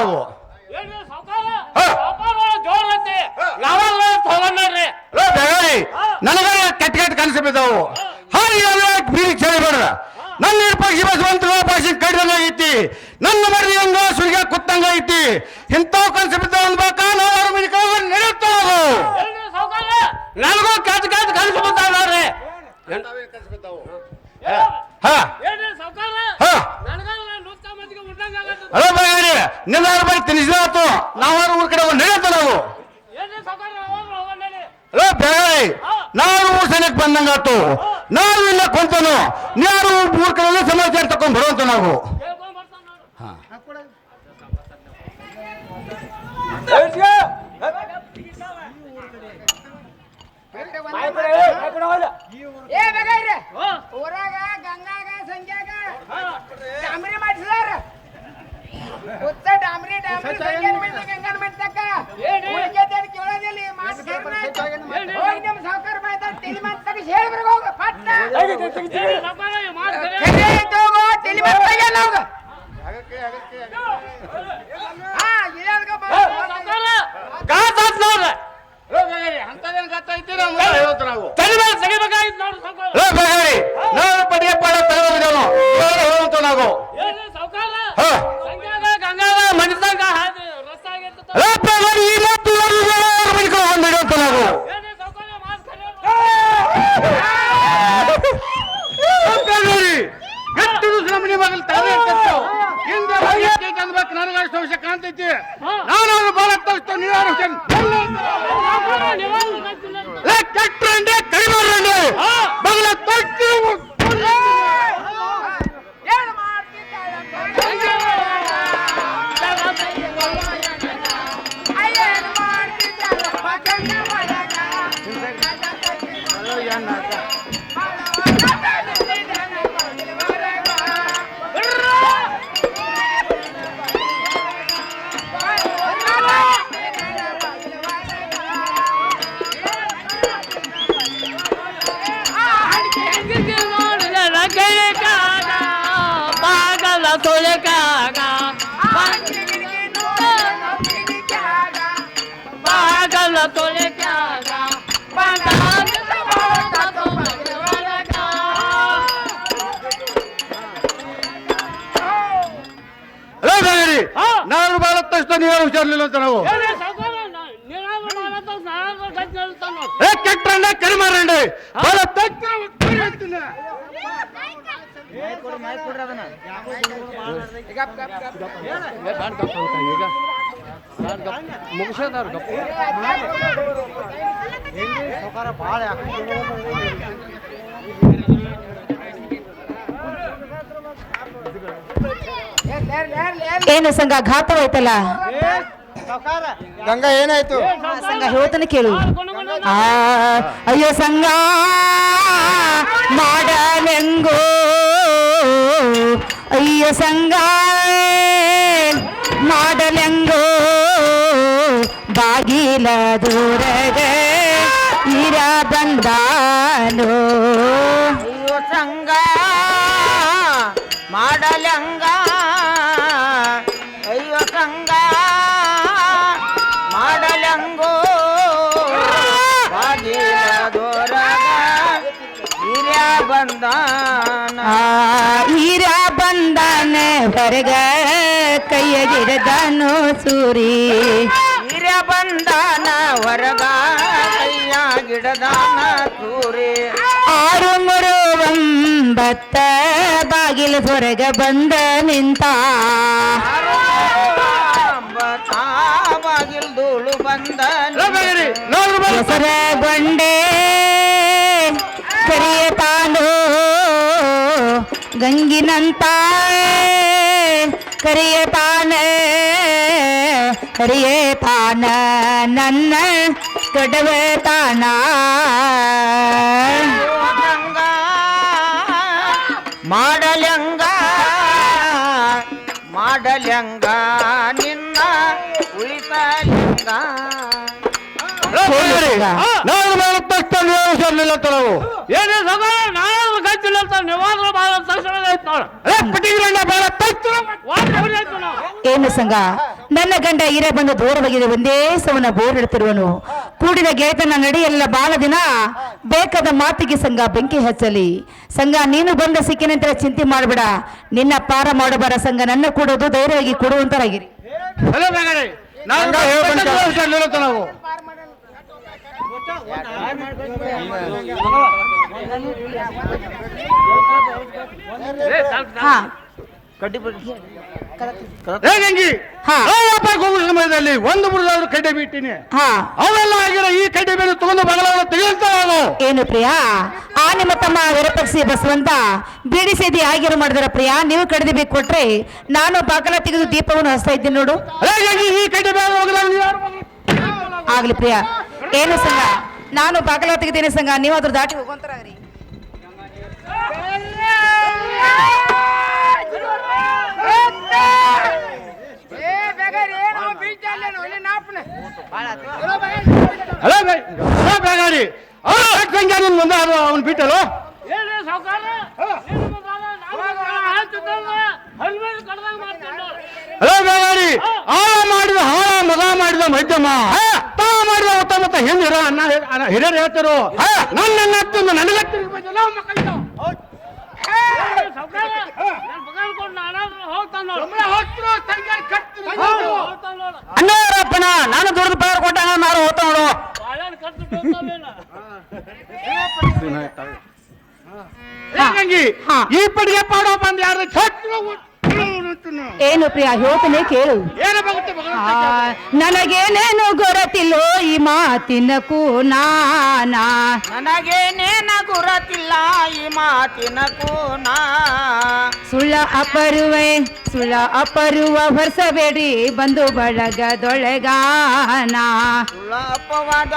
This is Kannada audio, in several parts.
ನಾವು ನನಗ ಕೆಟ್ಟ ಕೆಟ್ಟ ಕನಸು ಬಿದ್ದಾವು ಬೀದಿ ಚಳಿಬೇಡ ನನ್ನ ಪಕ್ಷಿ ಬಸವಂತ ಭಾಷೆ ಕಡಿದಂಗೈತಿ ನನ್ನ ಮರದಿ ಹಂಗ ಸುರಿಗ ಕುತ್ತಂಗ ಐತಿ ಇಂಥವು ಕನಸು ಬಿದ್ದಾವ ಅನ್ಬೇಕ ನಾವು ನಡೆಯುತ್ತಾವು ನನಗೂ ಕೆಟ್ಟ ಕೆಟ್ಟ ಕನಸು ಬಿದ್ದಾವ್ರಿ ನಿನ್ನ ಬರೀ ತಿನ್ನಿಸಿದಾತು ನಾವಾರು ಊರ್ ಕಡೆ ನಡೆಯುತ್ತ ನಾವು ನಾವು ಊರ್ ಸನಿಕ್ ಬಂದಂಗಾತು ನಾವು ಇಲ್ಲ ಕೊಂತನು ಯಾರು ಊರ್ ಕಡೆ ಸಮಾಚಾರ ತಕೊಂಡ್ ಬರುವಂತ ನಾವು ಊರಾಗ ಗಂಗಾಗ ಸಂಖ್ಯಾಗ ಡಾಂಬ್ರಿ ಮಾಡಿಸಿದಾರ ಉತ್ತ ಡಾಂಬ್ರಿ ಡಾಂಬ್ರಿ ಗಂಗನ್ ಮಾಡ್ತಕ್ಕ ಉಳಿಕೆದೇನು ಕೇಳೋದಿಲ್ಲ ಹೋಗಿ ನಮ್ಮ ಸಾವುಕಾರ ಮಾತಾಡ ತಲೆ ಮಾತಾಡಿ ಹೇಳ್ಬರ್ಗ ಹೋಗ ಪಟ್ಟ ತಲೆ ಮಾತಾಡ ಹೋಗ ಹಾ ಇಳಿಯೋದ್ಗ ನಾವು ಪಡಿಯಪ್ಪ ನಾವು ನನಗಷ್ಟು ಅವಶ್ಯ ಕಾಣ್ತೈತಿ ನಾನು ಬಾಳ ತೋರಿಸ್ತೇವೆ ನೀವ್ಯಾರು ಕೆಟ್ಟಂಡೆ ಕಡಿಮೆ ಬಗಲ ತೊಟ್ಟು ನಾನು ಬಾಳ ತಕ್ಷಣ ನೀರು ಹುಷಾರ್ಲಿಲ್ಲ ಅಂತ ನಾವು ಕೆಟ್ಟಂಡ ಕಡಿಮಾರಂಡಿ ಬಾಳ ತಕ್ಷಣ ಮುಗಿಸೋದಾರ ಭಾಳ ಏನು ಸಂಘ ಘಾತವಾಯ್ತಲ್ಲ ಗಂಗಾ ಏನಾಯ್ತು ಸಂಘ ಹೇಳ್ತಾನೆ ಕೇಳು ಅಯ್ಯೋ ಸಂಘ ಮಾಡಲೆಂಗೋ ಅಯ್ಯೋ ಸಂಘ ಮಾಡಲೆಂಗೋ ಬಾಗಿಲ ದೂರಗ ಇರ ಬಂದಾನೋ ಅಯ್ಯೋ ಸಂಘ ಮಾಡಲೆಂಗ ಅಯ್ಯೋ ಸಂಘ ಮಾಡಲೆಂಗೋ ಬಾಗಿಲ ದೂರಗ ಹಿರಿಯ ಬಂದಾನ ಹಿರ ಬಂದಾನ ಹೊರಗ ಕೈಯ ಗಿಡದನು ಸೂರಿ ಹಿರಿಯ ಬಂದಾನ ಹೊರಗ ಕೈಯ ಗಿಡದಾನ ಸೂರಿ 6:39 ಬಾಗಿಲು ಹೊರಗ ಬಂದ ನಿಂತ ಬಾಗಿಲು ಧೂಳು ಬಂದ ಹೆಸರಗೊಂಡೆ ಕರೆಯತಾನೋ ಗಂಗಿನಂತ ಕರೆಯತಾನ ಕರೆಯತಾನ ನನ್ನ ಕಡವತಾನ ಮಾಡಲೆಂಗ ಮಾಡಲೆಂಗ ನಿನ್ನ ಉಳಿಸಲೆಂಗ ನಾನು ಬಾಳ ತಕ್ಷಣ ಹುಷಾರ್ಲಿಲ್ಲ ಅಂತ ನಾವು ಏನೇ ನಾನು ಗಂಟಿಲ್ಲ ಅಂತ ನಿವಾಸ ಬಾಳ ತಕ್ಷಣ ಏನು ಸಂಘ ನನ್ನ ಗಂಡ ಹಿರೇ ಬಂದು ದೂರವಾಗಿದೆ ಒಂದೇ ಸವನ ಬೋರಿಡುತ್ತಿರುವನು. ಕೂಡಿದ ಗೆಳೆತನ ನಡೆಯಲ್ಲ ಬಾಳ ದಿನ, ಬೇಕಾದ ಮಾತಿಗೆ ಸಂಘ ಬೆಂಕಿ ಹಚ್ಚಲಿ. ಸಂಘ ನೀನು ಬಂದ ಸಿಕ್ಕಿನಂತರ ಚಿಂತೆ ಮಾಡಬೇಡ, ನಿನ್ನ ಪಾರ ಮಾಡಬಾರ ಸಂಘ ನನ್ನ ಕೊಡೋದು ಧೈರ್ಯವಾಗಿ ಕೊಡುವಂತರಾಗಿರಿ. ಹಲೋ ಬೇಗನೆ ನಾವು ಹಾ ಕಡ್ಡಿ ಬಿಡಿ. ಹೇಗಂಗಿ ಹಾ. ಹೋಗುವ ಸಮಯದಲ್ಲಿ ಒಂದು ಬುಡದಾದ್ರು ಕಡ್ಡೆ ಬಿಟ್ಟಿನಿ, ಹಾ ಅವೆಲ್ಲ ಆಗಿರೋ ಈ ಕಡ್ಡೆ ಮೇಲೆ ತಗೊಂಡು ಬಗಲವನ್ನು ತೆಗೆಯುತ್ತಾ ನಾನು. ಏನು ಪ್ರಿಯಾ, ಆ ನಿಮ್ಮ ತಮ್ಮ ವಿರಪಕ್ಷಿ ಬಸವಂತ ಬೀಡಿಸೇದಿ ಆಗಿರೋ ಮಾಡಿದ್ರ ಪ್ರಿಯಾ, ನೀವು ಕಡಿದು ಬೇಕು ಕೊಟ್ರೆ ನಾನು ಬಾಕಲ ತೆಗೆದು ದೀಪವನ್ನು ಹಚ್ತಾ ಇದ್ದೀನಿ ನೋಡು. ಹೇಗಾಗಿ ಈ ಕಡ್ಡೆ ಮೇಲೆ ಹೋಗಲಾರ ಆಗ್ಲಿ ಪ್ರಿಯಾ, ಏನು ಸಂಘ ನಾನು ಬಾಕಲ ತೆಗೆದೇನೆ ಸಂಘ, ನೀವು ಅದ್ರ ದಾಟಿ ಹೋಗುವಂತರಾಗ್ರಿ. ಹಲೋ ಬೇಗಾಡಿ ಸಂಖ್ಯೆ ಮುಂದೆ ಅದು ಅವನು ಬಿಟ್ಟಲು. ಏನೇ ಸಾವ್ಕಾರ? ನಿಮ್ಮ ಬಾಲ ನಾನು ಹಾಳ್ತಿದ್ದಲ್ಲ, ಹಲ್ಮೇಲ್ ಕಡ್ದಂಗ್ ಮಾಡ್ತೀನಿ ನೋಡು. ಹಲೋ ಬೇಗಾಡಿ ಆಳ ಮಾಡಿದ ಹಾಳ ಮಗ ಮಾಡಿದ ಮಧ್ಯಮ ತಾ ಮಾಡಿದ ಉತ್ತಮ ಹಿಂದಿರ ಹಿರಿಯರು ಹೇಳ್ತಾರೋ ನನ್ನ ಸಾವ್ಕಾರ, ನನ್ ಮಗ ಅನ್ಕೊಂಡು ನಾನಾದ್ರೂ ಹೋಗ್ತಾನೆ ನೋಡು. ಹೋಗ್ತಾನೆ ನೋಡು. ಅನ್ನೋರಪ್ಪನ ನಾನು ದುಡ್ದು ಪಗಾರ ಕೊಟ್ಟಾಗ ನಾನು ಹೋಗ್ತಾ ನೋಡು. ಬಾಳೆಹಣ್ಣು ಖರ್ಚು ಬೀಳ್ತಾವೇನ? ಹೇಗಂಗಿ ಹಾ. ಈ ಪಡಿಗೆ ಪಾಡೋ ಬಂದು ಯಾರು ಏನು ಪ್ರಿಯಾ ಹೇಳ್ತೇನೆ ಕೇಳು. ಏನಾಗುತ್ತೆ ನನಗೇನೇನು ಗೊರತಿಲ್ಲೋ ಈ ಮಾತಿನ ಕೂನಾನ, ನನಗೇನೇನ ಗುರತಿಲ್ಲ ಈ ಮಾತಿನ ಕೂನ. ಸುಳ್ಳ ಅಪರುವ ಹೊರಸಬೇಡಿ ಬಂದು ಬಳಗದೊಳಗಾನ. ಸುಳ್ಳ ಅಪವಾದ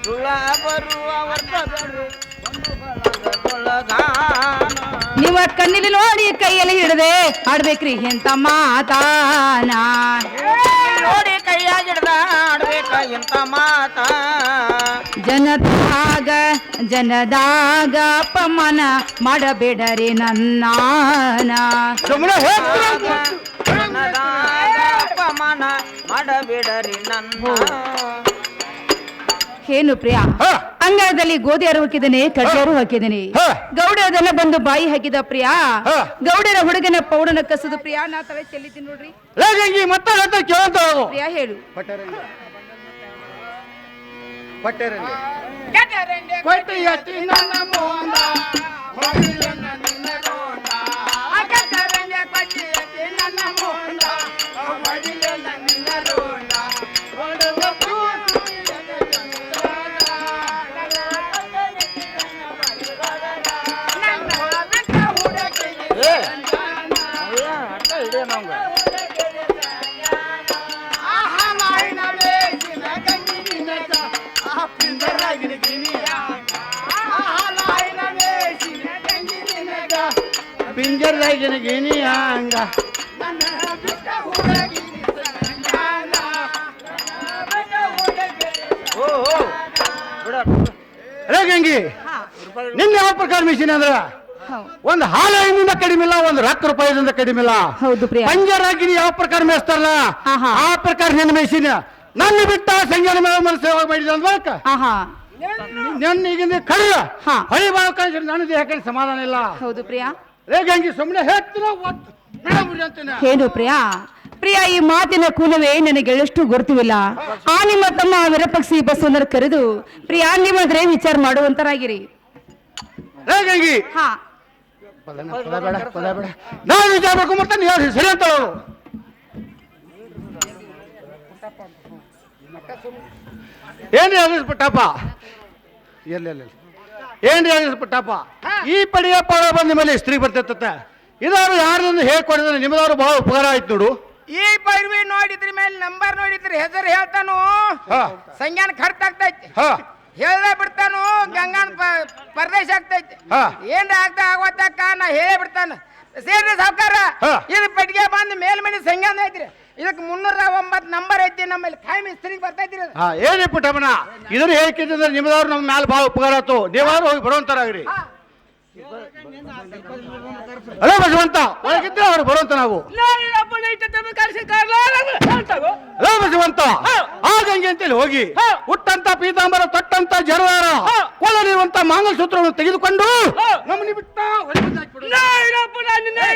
ಸುಳ್ಳ ಬರುವ ವರ್ಷಗಳು ಒಂದು ಬಳಗದೊಳಗಾನ. ನೀವ ಕಣ್ಣಿಲಿ ನೋಡಿ ಕೈಯಲ್ಲಿ ಹಿಡದೆ ಆಡ್ಬೇಕ್ರಿ ಎಂತ ಮಾತಾನ. ನೋಡಿ ಕೈಯಾಗಿಡ್ದ ಆಡ್ಬೇಕ ಇಂತ ಮಾತ. ಜನದಾಗ ಅಪಮಾನ ಮಾಡಬೇಡರಿ ನನ್ನಾನ. ಸುಮ್ಮನೆ ಜನದಾಗ ಅಪಮಾನ ಮಾಡಬೇಡರಿ ನನ್ನ. ಏನು ಪ್ರಿಯಾ, ಅಂಗಳದಲ್ಲಿ ಗೋಧಿ ಅರು ಹಾಕಿದ್ದೇನೆ, ಕಡ್ಡಿಯರು ಹಾಕಿದ್ದೇನೆ. ಗೌಡದೆಲ್ಲ ಬಂದು ಬಾಯಿ ಹಾಕಿದ ಪ್ರಿಯಾ, ಗೌಡರ ಹುಡುಗನ ಪೌಡನ ಕಸದು ಪ್ರಿಯಾ, ನಾ ತಲೆ ಚೆಲ್ಲಿದ್ದೀನಿ ನೋಡ್ರಿ. ಹೇಗಂಗಿ ಮತ್ತೆ ಕೇಳಂತ ಪ್ರಿಯಾ ಹೇಳು. ಪಿಂಜರ್ದಾಗಿನ ಗಿನಿ ಹಂಗ ಹೇಗಂಗಿ ನಿನ್ನೆ ಯಾವ ಪ್ರಕಾರ ಮಿಷಿನ್ ಅಂದ್ರ ಒಂದು ಹಾಲಿನಿಂದ ಕಡಿಮೆ ಇಲ್ಲ, ಒಂದು ರೊಕ್ಕ ರೂಪಾಯಿದಿಂದ ಕಡಿಮೆ ಇಲ್ಲ. ಹೌದು ಪ್ರಿಯಾ. ಪಂಜರಾಗಿನಿ ಯಾವ ಪ್ರಕಾರ ಮೇಯಿಸ್ತಾರಲ್ಲ ಆ ಪ್ರಕಾರ ನಿನ್ನ ಮೆಷಿನ್ ನನ್ನ ಬಿಟ್ಟ ಸಂಜೆ ಮನಸ್ಸು ಮಾಡಿದ ಅಂದ್ಬೇಕ. ನನ್ನ ಈಗಿಂದ ಕಡಿಲ ಹೊಳಿ ಬಾಳ ಕಳಿಸಿ ನನ್ನ ದೇಹಕ್ಕೆ ಸಮಾಧಾನ ಇಲ್ಲ. ಹೌದು ಪ್ರಿಯಾ. ಹೇಗಂಗಿ ಸುಮ್ಮನೆ ಹೇಳ್ತೀನ ಅಂತೀನಿ. ಏನು ಪ್ರಿಯಾ, ಪ್ರಿಯಾ ಈ ಮಾತಿನ ಕೂಲವೇ ನನಗೆಷ್ಟು ಗೊತ್ತಿಲ್ಲ. ಆ ನಿಮ್ಮ ತಮ್ಮ ವಿರಪಕ್ಷಿ ಬಸವಣ್ಣರ ಕರೆದು ಪ್ರಿಯಾ ನಿಮ್ಮದ್ರೆ ವಿಚಾರ ಮಾಡುವಂತರಾಗಿರಿ. ಹೇಗಂಗಿ ಹಾ ನಾನು ವಿಚಾರ ಮಾಡ್ಕೊಂಬರ್ತಾನೆ ಸರಿ ಅಂತ ಏನ್ರಿ ಆಗಿಸ್ಬಿಟ್ಟಪ್ಪ, ಏನ್ರಿ ಆಗಿಸ್ಬಿಟ್ಟಪ್ಪ. ಈ ಪಡಿಯ ಪಾಡ ಬಂದ ಮೇಲೆ ಸ್ತ್ರೀ ಬರ್ತೈತ ಇದಾರು ಯಾರನ್ನ ಹೇಳ್ಕೊಡಿದ್ರೆ ನಿಮ್ಮದವ್ರು ಬಹಳ ಉಪಕಾರ ಆಯ್ತು ನೋಡು. ಈ ಪೈರ್ವಿ ನೋಡಿದ್ರಿ ಮೇಲೆ ನಂಬರ್ ನೋಡಿದ್ರಿ ಹೆಸರು ಹೇಳ್ತಾನು, ಸಂಜ್ಞಾನ ಖರ್ಚು ಆಗ್ತೈತಿ, ಹೇಳೇ ಬಿಡ್ತಾನು, ಗಂಗಾನ ಪರದೇಶ ಆಗ್ತೈತಿ, ಏನ್ರ ಆಗ್ತಾ ಆಗೋತಕ್ಕ ನಾ ಹೇಳೇ ಬಿಡ್ತಾನ. ಸೇರ್ರಿ ಸಾವ್ಕಾರ, ಇದು ಪೆಟ್ಟಿಗೆ ಬಂದು ಮೇಲ್ಮನೆ ಸಂಜ್ಞಾನ ಐತ್ರಿ, ಇದಕ್ಕೆ 309 ನಂಬರ್ ಐತಿ, ನಮ್ಮಲ್ಲಿ ಖಾಯಂ ಸ್ತ್ರೀಗೆ ಬರ್ತೈತ್ರಿ. ಏನೇ ಪುಟ್ಟಮ್ಮನ ಇದನ್ನ ಹೇಳ್ಕಿದ್ರೆ ನಿಮ್ಮದವ್ರು ನಮ್ಮ ಮ್ಯಾಲ ಭಾಳ ಉಪಕಾರ ಆಯ್ತು, ನೀವಾದ್ರು ಹೋಗಿ ಬರುವಂತಾರಾಗ್ರಿ. ಅಲೋ ಬಸವಂತ ಒಳಗಿದ್ರೆ ಅವ್ರು ಬರುವಂತ ನಾವು ಅಲೋ ಬಸವಂತ ಆಗಂಗೆ ಅಂತೇಳಿ ಹೋಗಿ ಹುಟ್ಟಂತ ಪೀತಾಂಬರ ತೊಟ್ಟಂತ ಜರದಾರ ಕೊಳಲಿರುವಂತ ಮಂಗಲಸೂತ್ರವನ್ನು ತೆಗೆದುಕೊಂಡು ನಮ್ಮನಿ ಬಿಟ್ಟ ನಿಮ್ಗೆ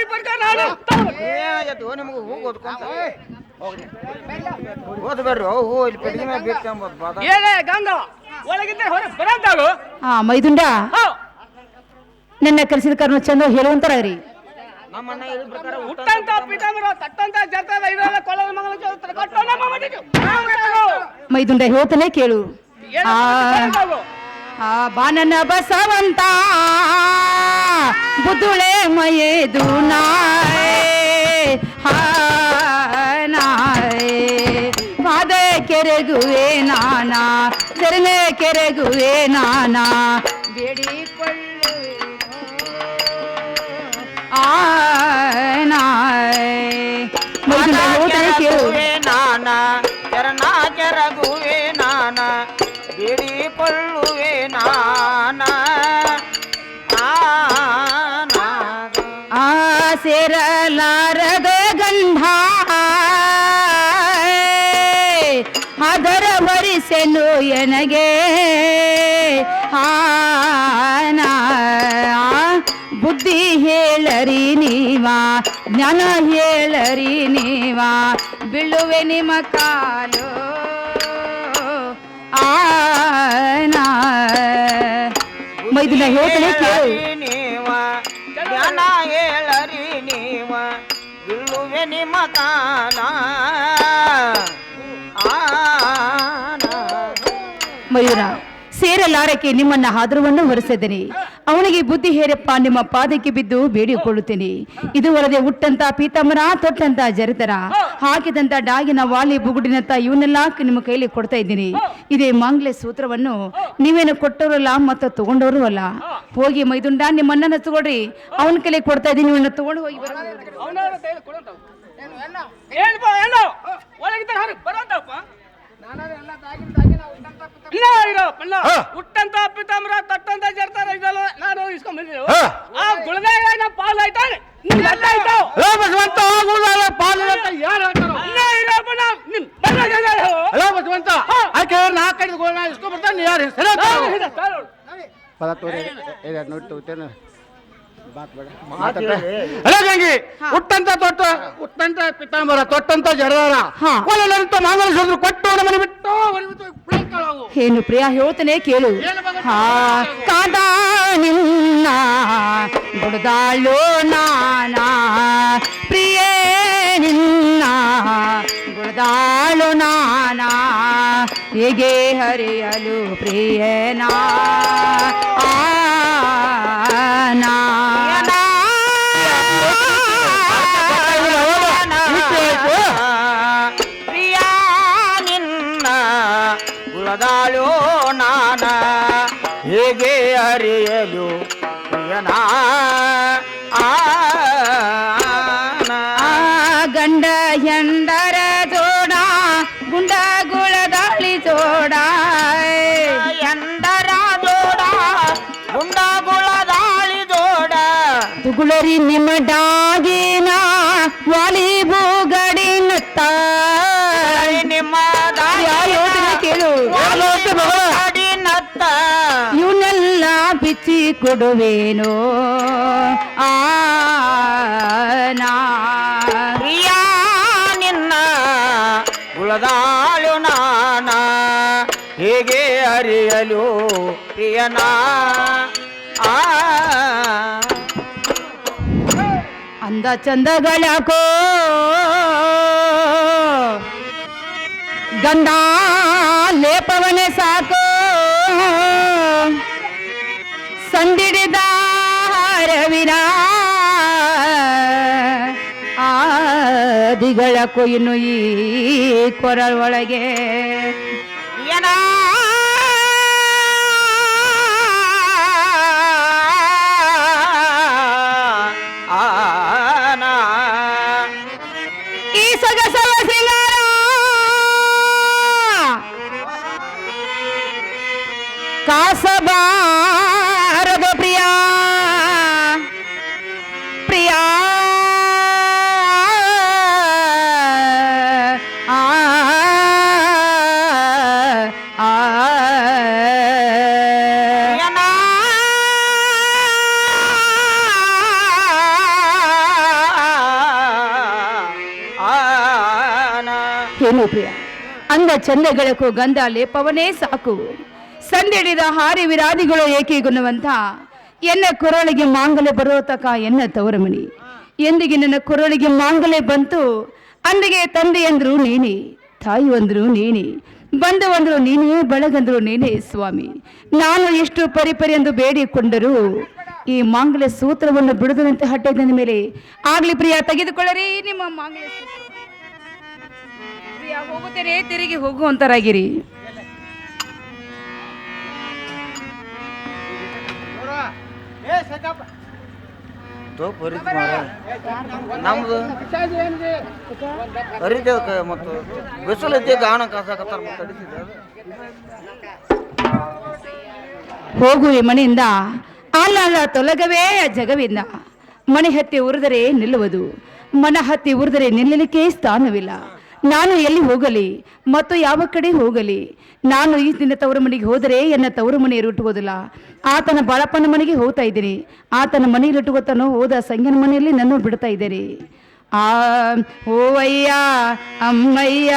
ಹೂ ಓದ್ಕೊಂತ ಓದ್ ಬರ್ರಿ ಹೂ ಇಲ್ಲಿ ಪೆಟ್ಟಿಗೆ ಮೇಲೆ ಬೇಕು ಏನೇ ಗಂಗ ಒಳಗಿದ್ದೆ ಹೊರ ಬರಂತಾಗು ಮೈದುಂಡ ನನ್ನ ಕರೆಸಿದ ಕಾರಣ ಚಂದ ಹೇಳುವಂತಾರ್ರಿ. ನಮ್ಮ ಅಣ್ಣ ಹೇಳಿದ ಪ್ರಕಾರ ಹುಟ್ಟಂತ ಪೀತಾಂಬರ ತಟ್ಟಂತ ಜರ್ತದ ಇದೆಲ್ಲ ಕೊಳಲ ಮಂಗಲ ಕಟ್ಟೋ ನಮ್ಮ ಮನೆಗೆ ಮೈದುಂಡ ಹೇಳ್ತಾನೆ ಕೇಳು. ಬರಂತಾಗು ಬಾನನ ಬಸವಂತ ಬುದ್ಧುಳೆ ಮಯೇದು ನಾಯ್ ಪಾದ ಕೆರೆಗುವೆ ನಾನಾ ಸರನೆ ಕೆರೆಗುವೆ ನಾನಾ ಬೇಡಿಕೊಳ್ಳುವೆ ನಾನ ಚರಣ ಕೆರಗುವೆ ನಾನ ಬೇಡಿಕೊಳ್ಳುವೆ ನಾನ ಸೇರಲಾರದ ಗಂಧ ಅದರ ವರಿಸೆನು ಎನಗೆ ಬುದ್ಧಿ ಹೇಳರಿ ನೀವಾ ಜ್ಞಾನ ಹೇಳರಿ ನೀವಾ ಬೀಳುವೆ ನಿಮ್ಮ ಕಾಲು ಮೈದಿನ ಹೇಳ್ತಾನೆ ಕೇಳು. ನೀವ ಜ್ಞಾನ ಹೇಳರಿ ನೀವ ಬೀಳುವೆ ನಿಮ್ಮ ಕಾಲ ಮಯೂರ ಸೇರಲಾರಕ್ಕೆ ನಿಮ್ಮನ್ನ ಆದರವನ್ನು ಹೊರಿಸಿದ್ದೇನೆ. ಅವನಿಗೆ ಬುದ್ಧಿ ಹೇರಪ್ಪ ನಿಮ್ಮ ಪಾದಕ್ಕೆ ಬಿದ್ದು ಬೇಡಿಕೊಳ್ಳುತ್ತೇನೆ. ಇದುವರೆಗೆ ಹುಟ್ಟಂತ ಪೀತಾಂಬರ ತೊಟ್ಟಂತ ಜರಿತರ ಹಾಕಿದಂತ ಡಾಗಿನ ವಾಲಿ ಬುಗುಡಿನಂತ ಇವನ್ನೆಲ್ಲ ನಿಮ್ಮ ಕೈಲಿ ಕೊಡ್ತಾ ಇದ್ದೀನಿ. ಇದೇ ಮಾಂಗ್ಲೆ ಸೂತ್ರವನ್ನು ನೀವೇನು ಕೊಟ್ಟವರಲ್ಲ ಮತ್ತು ತಗೊಂಡವರು ಅಲ್ಲ. ಹೋಗಿ ಮೈದುಂಡ ನಿಮ್ಮನ್ನ ತಗೊಳ್ರಿ, ಅವನ ಕೈಲಿ ಕೊಡ್ತಾ ಇದ್ದೀನಿ, ಇವನ್ನ ತಗೊಂಡು ಹೋಗಿ ಒಳಗಿದ್ದ ಬರಂತಪ್ಪ ಹುಟ್ಟಂತ ಪಿತಾಂಬರ ತಟ್ಟಂತ ಜರ್ತಾರ ಇದಲ್ಲ ನಾನು ಇಸ್ಕೊಂಡ್ ಬಂದಿದ್ದೆ ಆ ಗುಳದಾಗ ಪಾಲ್ ಆಯ್ತಾನೆ ಬಸವಂತ ಯಾರು ಹಲೋ ಬಸವಂತ ಆಕೆ ನಾಲ್ಕೈದು ಗೋಳ ಇಸ್ಕೊಂಡ್ಬರ್ತಾನೆ ಯಾರು ಪದ ತೋರಿ ನೋಡಿ ತಗೋತೇನೆ ಹುಟ್ಟಂತ ಪಿತಾಂಬರ ತೊಟ್ಟಂತ ಜರದಾರ ಕೊಲ್ಲಂತ ಮಂಗಲಸೂತ್ರ ಕೊಟ್ಟು ನಮ್ಮನೆ ಬಿಟ್ಟು ಏನು ಪ್ರಿಯ ಹೇಳ್ತಾನೆ ಕೇಳು. ಕಾದ ನಿನ್ನ ಬುಡದಾಳು ನಾನಾ ಪ್ರಿಯ ನಿನ್ನ ಬುಡದಾಳು ನಾನಾ ಹೇಗೆ ಹರಿಯಲು ಪ್ರಿಯನಾ ಪ್ರಿಯ ನಿನ್ನ ಗುಳದಾಳು ನಾನ ಹೇಗೆ ಹರಿಯಲು ಪ್ರಿಯನಾ ಗಂಡ ಹೆಂಡರ ಜೋಡ ಗುಂಡಗುಳದಾಳಿ ಜೋಡ ಎಂದರ ಜೋಡ ಗುಂಡಗುಳದಾಳಿ ಜೋಡ ತುಗುಳರಿ ನಿಮ್ಮ ಡಾಗಿನ ವಾಲಿ ಬೂಗಡಿನತ್ತ ನಿಮ್ಮ ಕೇಳು. ಗಾಡಿನತ್ತ ಇವನ್ನೆಲ್ಲ ಬಿಚ್ಚಿ ಕೊಡುವೇನೋ ಪ್ರಿಯ ನಿನ್ನ ಗುಳದಾಳು ನಾನ ಹೇಗೆ ಅರಿಯಲು ಪ್ರಿಯನಾ ಅಂದ ಚಂದಗಳಕೋ ಗಂಧ ಲೇಪವನೆ ಸಾಕೋ ಸಂದಿಡಿದ ರವಿನ ಆದಿಗಳ ಕೊಯ್ನು ಈ ಕೊರಳೊಳಗೆ ಏನ ಈ ಸೊಗಸವ ಸಿಂಗಾರ ಕಾಸಬಾರದ ಪ್ರಿಯ ಏನು ಪ್ರಿಯ, ಅಂದ ಚಂದಗಳಕ್ಕೂ ಗಂಧ ಲೇಪವನೇ ಸಾಕು. ಸಂದಿಡಿದ ಹಾರಿ ವಿರಾದಿಗಳು ಏಕೆ ಗುಣವಂತ. ಎನ್ನ ಕೊರಳಿಗೆ ಮಾಂಗಲ್ಯ ಬರೋ ತಕ ಎನ್ನ ತವರಮಣಿ. ಎಂದಿಗೆ ನನ್ನ ಕೊರಳಿಗೆ ಮಾಂಗಲ್ಯ ಬಂತು ಅಂದಿಗೆ ತಂದೆ ಅಂದ್ರು ನೀನೇ, ತಾಯಿ ಅಂದ್ರು ನೀನೇ, ಬಂಧು ಅಂದ್ರು ನೀನೇ, ಬಳಗಂದ್ರು ನೀನೇ ಸ್ವಾಮಿ. ನಾನು ಎಷ್ಟು ಪರಿಪರಿ ಎಂದು ಬೇಡಿಕೊಂಡರೂ ಈ ಮಾಂಗಲ್ಯ ಸೂತ್ರವನ್ನು ಬಿಡುದಂತೆ ಹಟ್ಟಿದ ಮೇಲೆ ಆಗ್ಲಿ ಪ್ರಿಯ, ತೆಗೆದುಕೊಳ್ಳರಿ ನಿಮ್ಮ ಮಾಂಗಲ್ಯ ಸೂತ್ರ. ಪ್ರಿಯ, ಹೋಗುತ್ತೇನೆ, ತಿರುಗಿ ಹೋಗುವಂತರಾಗಿರಿ. ನಮ್ದು ಅರಿತೇವ ಮತ್ತು ಬಿಸಿಲೈತಿ ಗಾಣ ಕಾಸಾಕತ್ತಾರ ಮತ್ತೆ ಅಡಿಸಿದೆ. ಹೋಗುವೆ ಮನೆಯಿಂದ, ಅಲ್ಲ ತೊಲಗವೇ ಜಗವಿಂದ. ಮನೆ ಹತ್ತಿ ಉರಿದರೆ ನಿಲ್ಲುವುದು, ಮನ ಹತ್ತಿ ಉರಿದರೆ ನಿಲ್ಲಲಿಕ್ಕೆ ಸ್ಥಾನವಿಲ್ಲ. ನಾನು ಎಲ್ಲಿ ಹೋಗಲಿ ಮತ್ತು ಯಾವ ಕಡೆ ಹೋಗಲಿ? ನಾನು ಈ ದಿನ ತವರು ಮನೆಗೆ ಹೋದರೆ ಎನ್ನ ತವರು ಮನೆಯಲ್ಲಿ ಇಟ್ಟುವುದಿಲ್ಲ. ಆತನ ಬಾಳಪ್ಪನ ಮನೆಗೆ ಹೋಗ್ತಾ ಇದ್ದೀನಿ. ಆತನ ಮನೆಯಲ್ಲಿ ಇಟ್ಟುಕೊತಾನೋ ಹೋದ ಸಂಗನ ಮನೆಯಲ್ಲಿ ನನ್ನ ಬಿಡ್ತಾ ಇದ್ದೇನೆ. ಓವಯ್ಯ ಅಮ್ಮಯ್ಯ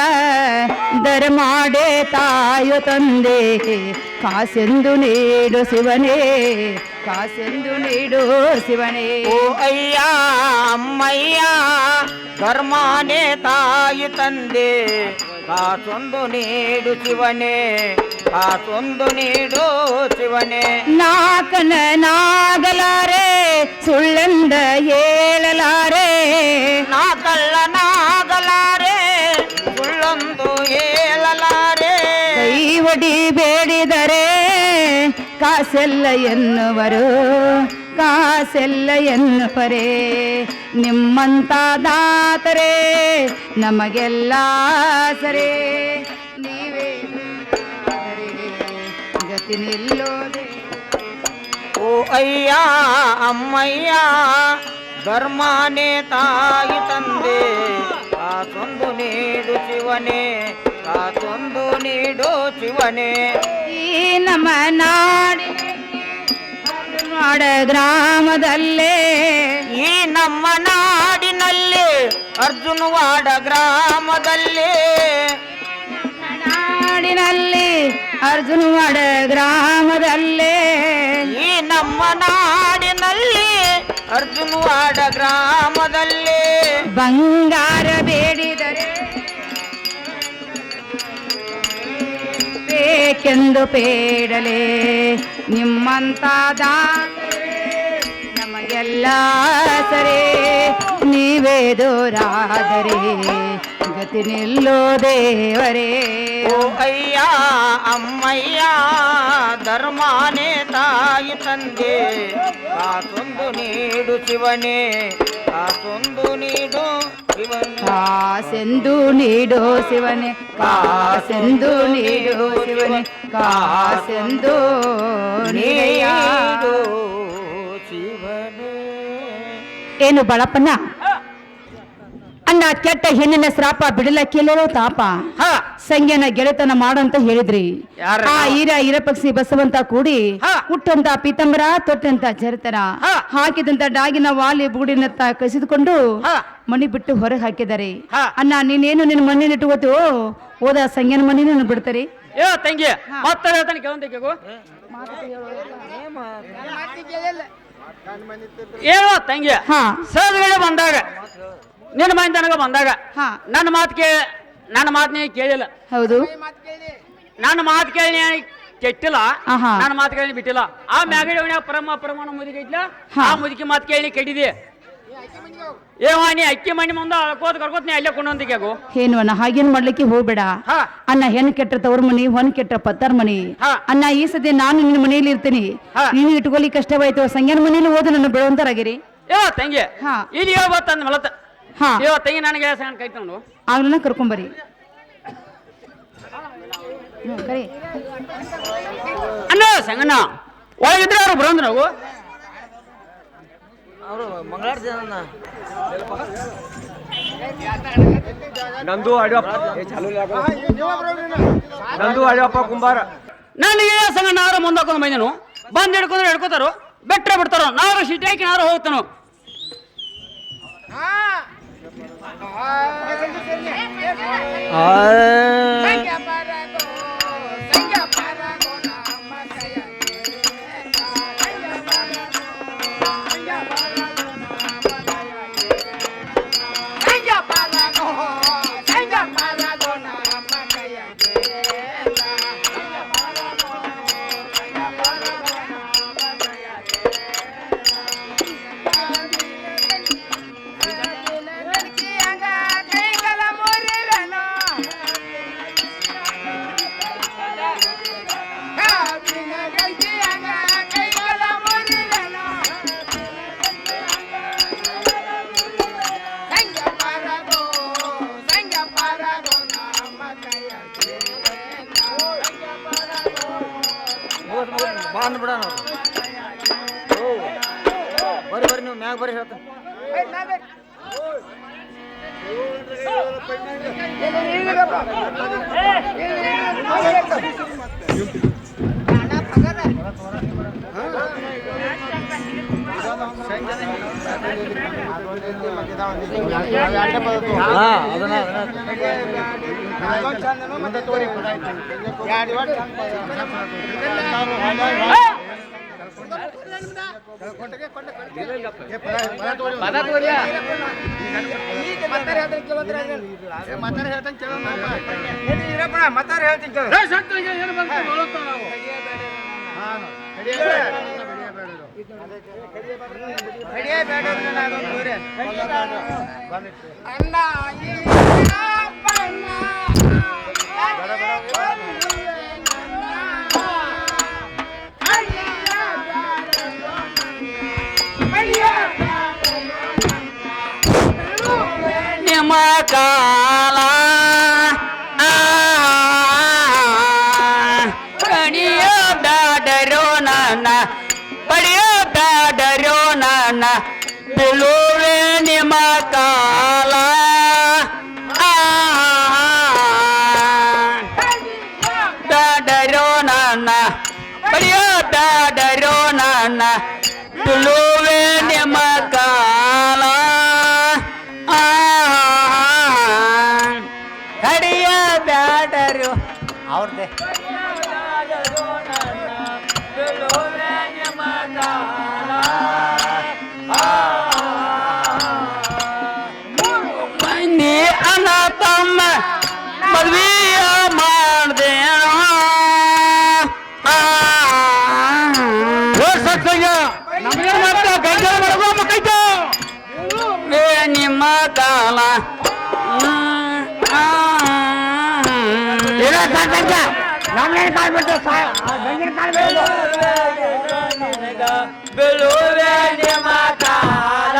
ದರ ಮಾಡೇ ತಾಯೋ ತಂದೆ, ಕಾಸೆಂದು ನೀಡು ಶಿವನೇ, ಕಾಸೆಂದು ನೀಡು ಶಿವನೇ. ಓ ಅಯ್ಯ ಅಮ್ಮಯ್ಯ ಧರ್ಮಾನೇ ತಾಯಿ ತಂದೆ, ಕಾಸೊಂದು ನೀಡು ಶಿವನೇ, ಕಾಸೊಂದು ನೀಡು ಶಿವನೇ. ನಾಕನ ನಾಗಲಾರೆ ಸುಳ್ಳೆಂದ ಹೇಳಲಾರೆ, ನಾ ಕಳ್ಳನಾಗಲಾರೆ ಸುಳ್ಳೊಂದು ಹೇಳಲಾರೆ. ಕೈ ಒಡಿ ಬೇಡಿದರೆ ಕಾಸೆಲ್ಲ ಎನ್ನುವರು, ಕಾಸೆಲ್ಲ ಎನ್ನುವರೇ. ನಿಮ್ಮಂತ ದಾತರೇ ನಮಗೆಲ್ಲ ಸರೇ, ನೀವೇ ಗತಿ ನಿಲ್ಲೋದೆ. ಓ ಅಯ್ಯ ಅಮ್ಮಯ್ಯ ಧರ್ಮಾನೇ ತಾಯಿ ತಂದೆ, ಕಾಸೊಂದು ನೀಡು ಶಿವನೇ, ಕಾಸೊಂದು ನೀಡು ಶಿವನೇ. ಈ ನಮ್ಮ ನಾಡ ಗ್ರಾಮದಲ್ಲೇ, ಈ ನಮ್ಮ ನಾಡಿನಲ್ಲಿ ಅರ್ಜುನವಾಡ ಗ್ರಾಮದಲ್ಲಿ, ನಾಡಿನಲ್ಲಿ ಅರ್ಜುನವಾಡ ಗ್ರಾಮದಲ್ಲೇ, ಈ ನಮ್ಮ ನಾಡಿನಲ್ಲಿ ಅರ್ಜುನವಾಡ ಗ್ರಾಮದಲ್ಲಿ. ಬಂಗಾರ ಬೇಡಿದರೆ ಬೇಕೆಂದು ಬೇಡಲೇ, ನಿಮ್ಮಂತ ನಮಗೆಲ್ಲ ಸರೇ, ನೀವೇ ದೂರಾದರೆ ಗತಿ ನಿಲ್ಲೋ ದೇವರೇ. ಓ ಅಯ್ಯ ಅಮ್ಮಯ್ಯ ಧರ್ಮಾನೇ ತಾಯಿ ತಂದೆ, ಕಾಸೊಂದು ನೀಡು ಶಿವನೇ, ಕಾಸೊಂದು ನೀಡು ಶಿವನೇ. ಕಾಸೆಂದು ನೀಡೋ ಶಿವನೇ, ಕಾಸೆಂದು ನೀಡೋ ಶಿವನೇ, ಕಾಸೆಂದು ನೀಡು ಶಿವನೇ. ಏನು ಬಳಪ್ಪನ ಅಣ್ಣ, ಕೆಟ್ಟ ಹೆಣ್ಣಿನ ಶ್ರಾಪ ಬಿಡಲಕ್ಕಿಲ್ಲೋ ತಾಪ. ಸಂಜ್ಞಾನ ಗೆಳೆತನ ಮಾಡಂತ ಹೇಳಿದ್ರಿ. ಆ ಈರಪಕ್ಷಿ ಬಸವಂತ ಕೂಡಿ ಹುಟ್ಟಂತ ಪೀತಂಬರ ತೊಟ್ಟಂತ ಜರತನ ಹಾಕಿದಂತ ಡಾಗಿನ ವಾಲಿ ಬೂಡಿನ ಕಸಿದುಕೊಂಡು ಮನಿ ಬಿಟ್ಟು ಹೊರಗೆ ಹಾಕಿದ್ದಾರೆ. ಅಣ್ಣ, ನೀನೇನು ನಿನ್ನ ಮನೇಲಿ ಇಟ್ಟುಕೋತು, ಹೋದ ಸಂಜ್ಞಾನ ಮನೇನು ಬಿಡ್ತಾರೆ. ಏ ತಂಗಿ ಮತ್ತೆ ಹೇಳ್ತಾನೆ ಕೇಳಂತ ಕೇಗು ಹೇಳೋ ತಂಗಿ. ಸದ್ವೇಳೆ ಬಂದಾಗ ನಿನ್ನ ಮನೆ ತನಕ ಬಂದಾಗ ನನ್ನ ಮಾತು ನೀ ಕೇಳಿಲ್ಲ. ಹೌದು, ನನ್ನ ಮಾತು ಕೇಳಿ ಕೆಟ್ಟಿಲ್ಲ, ನನ್ನ ಮಾತು ಕೇಳಿ ಬಿಟ್ಟಿಲ್ಲ. ಆ ಮ್ಯಾಗಡಿ ಪ್ರಮಾಣ ಮುದುಕಿ ಐತ್ಲ, ಆ ಮುದುಕಿ ಮಾತು ಕೇಳಿ ಕೆಟ್ಟಿದೆ. ಏವ ನೀ ಅಕ್ಕಿ ಮಣ್ಣಿ ಮುಂದೆ ಅಳ್ಕೋತ ಕರ್ಕೋತ ನೀ ಅಲ್ಲೇ ಕೊಂಡಂತ ಕೇಗು. ಏನು ಅಣ್ಣ, ಹಾಗೇನು ಮಾಡ್ಲಿಕ್ಕೆ ಹೋಗ್ಬೇಡ ಅಣ್ಣ. ಹೆಣ್ಣು ಕೆಟ್ಟ ತವ್ರ ಮನಿ, ಹೊನ್ ಕೆಟ್ಟ ಪತ್ತಾರ ಮನಿ. ಅಣ್ಣ, ಈ ಸದ್ಯ ನಾನು ನಿನ್ನ ಮನೆಯಲ್ಲಿ ಇರ್ತೀನಿ, ನೀನು ಇಟ್ಕೊಳ್ಳಿ ಕಷ್ಟವಾಯ್ತು. ಸಂಜ್ಞಾನ ಮನೇಲಿ ಹೋದ ನನ್ನ ಬೆಳವಂತರಾಗಿರಿ. ಏ ತಂಗಿ ಇಲ್ಲಿ ಹೇಳ್ಬತ್ತಂದ ಮಲತ ಇವ ತಂಗಿ ನನಗೆ ಸಣ್ಣ ಕೈ ತಗೊಂಡು ಆಗ್ಲನ್ನ ಕರ್ಕೊಂಬರಿ. ಅಣ್ಣ ಸಂಗಣ್ಣ ಒಳಗಿದ್ರೆ ಅವ್ರು ಬರೋಂದ್ರ ನಾವು ಅವರು ಮಂಗಳಾರ ಜನ ನಂದು ಅಡಿಯಪ್ಪ ಕುಂಬಾರ. ನನಗೆ ಸಂಗಣ್ಣ ಅವ್ರ ಮುಂದಾಕೊಂಡು ಬಂದನು, ಬಂದು ಹಿಡ್ಕೋತಾರೋ ಬೆಟ್ರೆ ಬಿಡ್ತಾರೋ, ನಾವು ಸಿಟಿ ಹಾಕಿ ನಾರು ಹೋಗ್ತಾನೋ. ಸಂಖ್ಯಾ ಪರಗೋ ಸಂಖ್ಯಾ ಪರಗೋ ನಮ್ಮ ಕೈಯಾಗೆ ಸಂಖ್ಯಾ ಪರಗೋ ಸಂಖ್ಯಾ ಪರಗೋ ನಮ್ಮ ಕೈಯಾಗೆ ಸಂಖ್ಯಾ ಪರಗೋ ಸಂಖ್ಯಾ ಪರಗೋ ನಮ್ಮ ಕೈಯಾಗೆ ಸಂಖ್ಯಾ ಪರಗೋ ಸಂಖ್ಯಾ ಪರಗೋ ನಮ್ಮ ಕೈಯಾಗೆ ಲಡ್ಕಿಯಂಗ ಕೈಗಳ ಮುರಿವೆನೋ ಕಾವಿನ ಲಡ್ಕಿಯಂಗ ಕೈಗಳ ಮುರಿವೆನೋ ಸಂಖ್ಯಾ ಪರಗೋ ಸಂಖ್ಯಾ ಪರಗೋ ನಮ್ಮ ಕೈಯಾಗೆ ಸಂಖ್ಯಾ ಪರಗೋ ಬಾಂದ್ ಬಿಡ ಬರ್ರಿ ಬರ್ರಿ ನೀವು ಮ್ಯಾಗ ಬರ್ರಿ ಹೇಳ್ತೇನೆ ಅಣ್ಣ ನಿಮ್ಮ ಕಾಲ ಕಡಿಯೋ ಬ್ಯಾಡರೋ ನನ್ನ ಪಡೆಯೋ ಬ್ಯಾಡರೋ ನನ್ನ ಬೀಳುವೆ ನಿಮ್ಮ ಕಾಲ ಬ್ಯಾಡರೋ ನನ್ನ ಪಡೆಯೋ ಬ್ಯಾಡರೋ ನನ್ನ ಬೀಳುವೆ ನಿಮ್ಮ ಕಾಲ ಕಡಿಯ ಬ್ಯಾಡರು ಅವ್ರದ್ದೇ ಮಂದಿ ಅಣ್ಣ ತಮ್ಮ ಮದ್ವೆಯ ಮಾಡ್ದೆ ನಮ್ಗೆ ಮಾಡ್ತಾ ಗಂಜ ಮಾಡ್ಕೋಬೇಕೈತ ನಿಮ್ಮ ಕಾಲ ನಮ್ಗೇನು ಕಾಲ್ಬಿಟ್ಟು ಗಂಜಿನ ಕಾಲ್ಬಿಟ್ಟು ಬೀಳುವೆ ನಿಮ್ಮ ಕಾಲ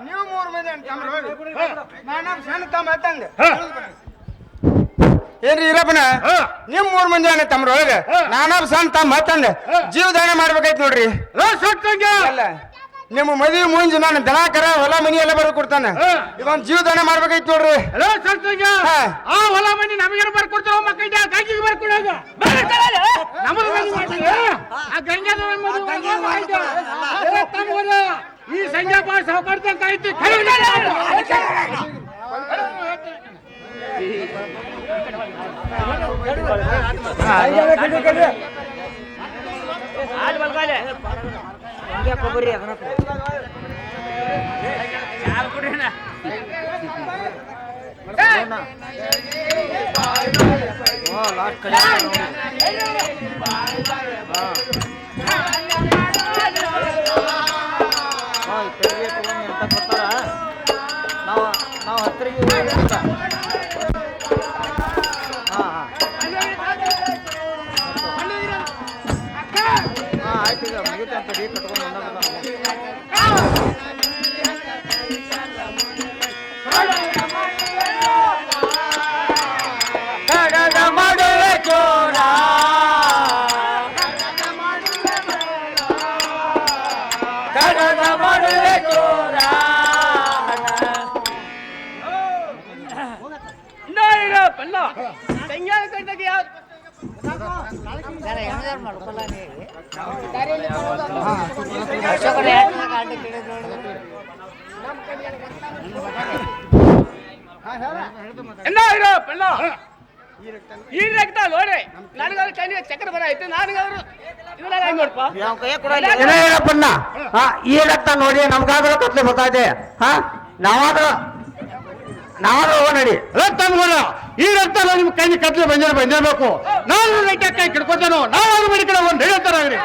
ನೀವು ಮೂರು ಮಂದಿ ನಾನು ಸಣ್ಣ ತಮ್ಮ ಹತ್ತಂಗ ಏನ್ರಿ ಇರಪ್ಪನ ನಿಮ್ ಮೂರ್ ಮಂದಿ ಅಣ್ಣ ತಮ್ರೊಳಗ ನಾನೊಬ್ಬ ಸಣ್ಣ ತಮ್ಮ ಹತ್ತಂಗ ಜೀವದಾನ ಮಾಡ್ಬೇಕಾಯ್ತು ನೋಡ್ರಿ ಅಲ್ಲ ನಿಮ್ಮ ಮದುವೆ ಮುಂಜಿ ನಾನು ದನ ಕರ ಹೊಲ ಮನಿ ಎಲ್ಲ ಬರ್ದು ಕೊಡ್ತಾನೆ ಇದೊಂದು ಜೀವದಾನ ಮಾಡ್ಬೇಕಾಯ್ತು ನೋಡ್ರಿ ಆ ಹೊಲ ಮನಿ ನಮಗೇನು ಬರ್ಕೊಡ್ತಾರ ಮಕ್ಕಳಿಗೆ ಗಂಗಿಗೆ ಬರ್ಕೊಡೋದು ಈ ಸಂಜೆ ಪಾಸ್ ಸಾವುಕಾರ್ದಂಗ ಐತಿ ಕೊಬ್ಬರಿ ಅದನ್ನ ಲಾಸ್ಟ್ ಕಡೆ ತೆರಿಗೆ ತಗೊಂಡು ಅಂತ ಕೊಡ್ತಾರ ನಾವು ಹತ್ತರಿಗೆ ಆಯ್ತು ಈಗ ಮುಗಿತ ಅಂತ ಡೀ ಕಟ್ಕೊಂಡು ಕಡದ ಮಾಡುವೆ ಚೋರ ಕಡದ ಮಾಡುವೆ ಚೋರ ಸಂಜ್ಞಾನ ಕಟ್ಟಿದಾಗ ಎಲ್ಲ ಇರೋ ಪೆಳ್ಳ ಈ ರಕ್ತ ನೋಡಿ ನನಗಾದ್ರು ಕಣ್ಣಿಗೆ ಚಕ್ರ ಬರ ಐತೆ ನನಗಾದ್ರು ಇದ್ರಾಗ ಹೆಂಗ್ ನೋಡಪ್ಪ ಯಾವ ಕೈಯ ಕೂಡ ಏನೇ ಹೇಳಪ್ಪಣ್ಣ ಈ ರಕ್ತ ನೋಡಿ ನಮ್ಗಾದ್ರೂ ಕತ್ಲೆ ಬರ್ತಾ ಹಾ ನಾವಾದ್ರೂ ಹೋಗೋ ನಡಿ ರಕ್ತ ಅನ್ಬೋದ ಈ ರಕ್ತ ನಿಮ್ ಕೈ ಕತ್ಲೆ ಬಂದಿರ್ಬೇಕು ನಾನು ರಕ್ತ ಕೈ ಕಿಡ್ಕೊತೇನೋ ನಾವಾದ್ರೂ ಮಡಿ ಕಡೆ ಒಂದು ಹೇಳ್ತಾರಾಗ್ರಿ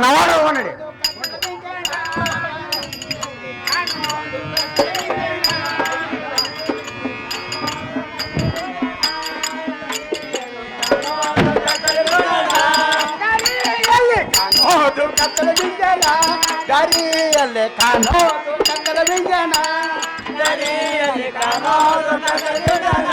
ನಾವಾದ್ರೂ ಹೋಗೋ ನಡಿ ದಾರಿಯಲ್ಲಿ ಕಾಣೋದು ಕತ್ತಲ ವಿಂಜನ ದಾರಿಯಲ್ಲಿ ಕಾಣೋದು ಕತ್ತಲ ವಿಂಜನ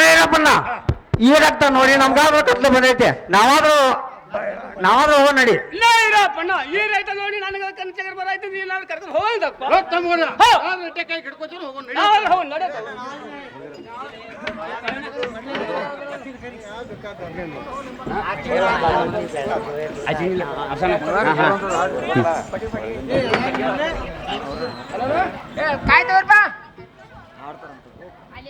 ಏನಪ್ಪಣ್ಣ ಈ ರಕ್ತ ನೋಡಿ ನಮ್ಗಾದ್ರೂ ಕತ್ಲೆ ಬಂದೈತೆ ನಾವಾದ್ರೂ ಹೋಗೋ ನಡಿ ಇಲ್ಲ ಇರಪ್ಪಣ್ಣ ಈ ರೈತ ನೋಡಿ ನನಗೆ ಕಣ್ಣು ಚಕ್ರ ಬರ ಐತೆ ನೀನು ನಾನು ಕರ್ಕೊಂಡು ಹೋಗದಪ್ಪ ಕೈ ಕಿಡ್ಕೊತೇನೋ ಹೋಗೋ ನಡಿ ಹೋಗಿ ನಡೆ ಕಾಯ್ದ